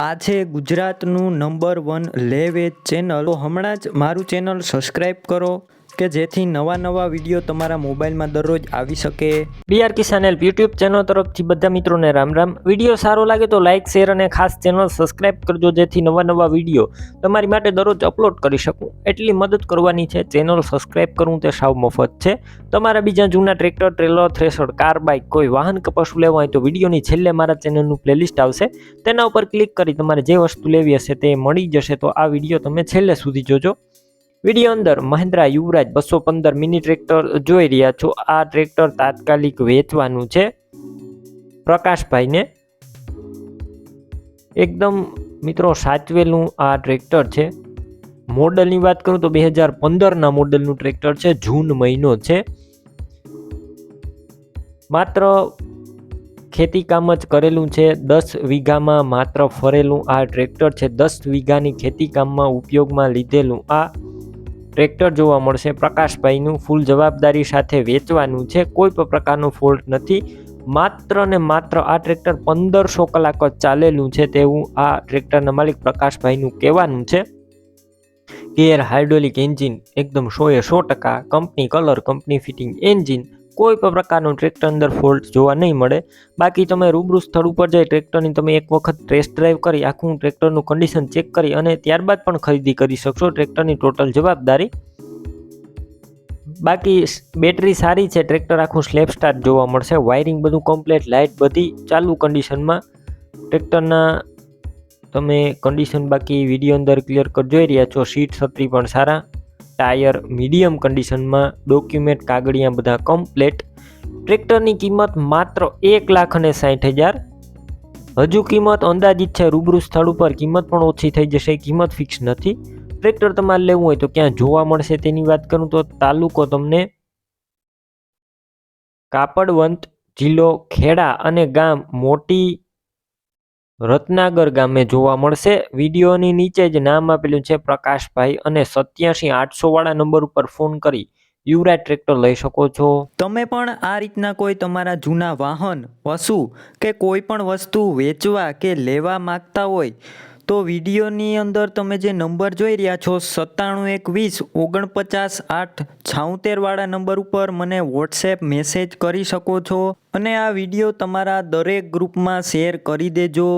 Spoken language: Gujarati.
આ છે ગુજરાતનું નંબર 1 લે વેચ ચેનલ. તો હમણાં જ મારું ચેનલ સબસ્ક્રાઈબ કરો કે જેથી નવા વિડીયો તમારા મોબાઈલમાં દરરોજ આવી શકે. બીઆર કિસાન હેલ્પ યુટ્યુબ ચેનલ તરફથી બધા મિત્રોને રામ રામ. વિડીયો સારો લાગે તો લાઇક શેર અને ખાસ ચેનલ સબસ્ક્રાઈબ કરજો જેથી નવા વિડીયો તમારી માટે દરરોજ અપલોડ કરી શકું. એટલી મદદ કરવાની છે. ચેનલ સબસ્ક્રાઈબ કરવું તે સાવ મફત છે. તમારા બીજા જૂના tractor, trailer, thresher, car, bike કોઈ વાહન કે પશુ લેવા હોય તો વિડીયોની છેલ્લે મારા ચેનલનું પ્લેલિસ્ટ આવશે. તેના ઉપર ક્લિક કરી તમારે જે વસ્તુ લેવી હશે તે મળી જશે. તો આ વિડીયો તમે છેલ્લે સુધી જોજો. વિડીયો અંદર મહિન્દ્રા યુવરાજ 215 મિની ટ્રેક્ટર જોઈ રહ્યા છો. આ ટ્રેક્ટર તાત્કાલિક વેચવાનું છે પ્રકાશભાઈને. એકદમ મિત્રો સાચવેલું આ ટ્રેક્ટર છે. મોડલની વાત કરું તો 2015ના મોડલનું ટ્રેક્ટર છે. જૂન મહિનો છે. માત્ર ખેતી કામ જ કરેલું છે. 10 વીઘામાં માત્ર ફરેલું આ ટ્રેક્ટર છે. 10 વીઘાની ખેતી કામમાં ઉપયોગમાં લીધેલું આ ટ્રેક્ટર જોવા મળશે. પ્રકાશભાઈનું ફૂલ જવાબદારી સાથે વેચવાનું છે. કોઈ પણ પ્રકારનો ફોલ્ટ નથી. માત્ર ને માત્ર આ ટ્રેક્ટર 1500 કલાક જ ચાલેલું છે તેવું આ ટ્રેક્ટરના માલિક પ્રકાશભાઈનું કહેવાનું છે. ગેર હાઇડ્રોલિક એન્જિન એકદમ 100% company colour, company fitting engine. કોઈ પણ પ્રકારનું ટ્રેક્ટર અંદર ફોલ્ટ જોવા નહીં મળે. બાકી તમે રૂબરૂ સ્થળ ઉપર જઈ ટ્રેક્ટરની તમે એક વખત ટેસ્ટ ડ્રાઈવ કરી આખું ટ્રેક્ટરનું કન્ડિશન ચેક કરી અને ત્યારબાદ પણ ખરીદી કરી શકશો. ટ્રેક્ટરની ટોટલ જવાબદારી. બાકી બેટરી સારી છે. ટ્રેક્ટર આખું સ્લેપ સ્ટાર્ટ જોવા મળશે. વાયરિંગ બધું કમ્પ્લીટ, લાઇટ બધી ચાલુ કન્ડિશનમાં. ટ્રેક્ટરના તમે કન્ડિશન બાકી વિડીયો અંદર ક્લિયર કટ જોઈ રહ્યા છો. સીટ છત્રી પણ સારા, ટાયર મીડિયમ કન્ડિશનમાં, ડોક્યુમેન્ટ કાગળિયા બધા કમ્પ્લીટ. ટ્રેક્ટરની કિંમત માત્ર 1,60,000. હજુ કિંમત અંદાજિત છે. રૂબરૂ સ્થળ ઉપર કિંમત પણ ઓછી થઈ જશે. કિંમત ફિક્સ નથી. ટ્રેક્ટર તમારે લેવું હોય તો ક્યાં જોવા મળશે તેની વાત કરું તો તાલુકો તમને કાપડવંત, જિલ્લો ખેડા અને ગામ મોટી રત્નાગર ગામે જોવા મળશે. વિડીયોની નીચે જ નામ આપેલું છે પ્રકાશભાઈ અને 87 વાળા નંબર ઉપર ફોન કરી યુવરાજ ટ્રેક્ટર લઈ શકો છો. તમે પણ આ રીતના કોઈ તમારા જૂના વાહન, પશુ કે કોઈ પણ વસ્તુ વેચવા કે લેવા માંગતા હોય તો વિડીયોની અંદર તમે જે નંબર જોઈ રહ્યા છો 97 120 49 8 વાળા નંબર ઉપર મને વોટ્સએપ મેસેજ કરી શકો છો અને આ વિડીયો તમારા દરેક ગ્રુપમાં શેર કરી દેજો.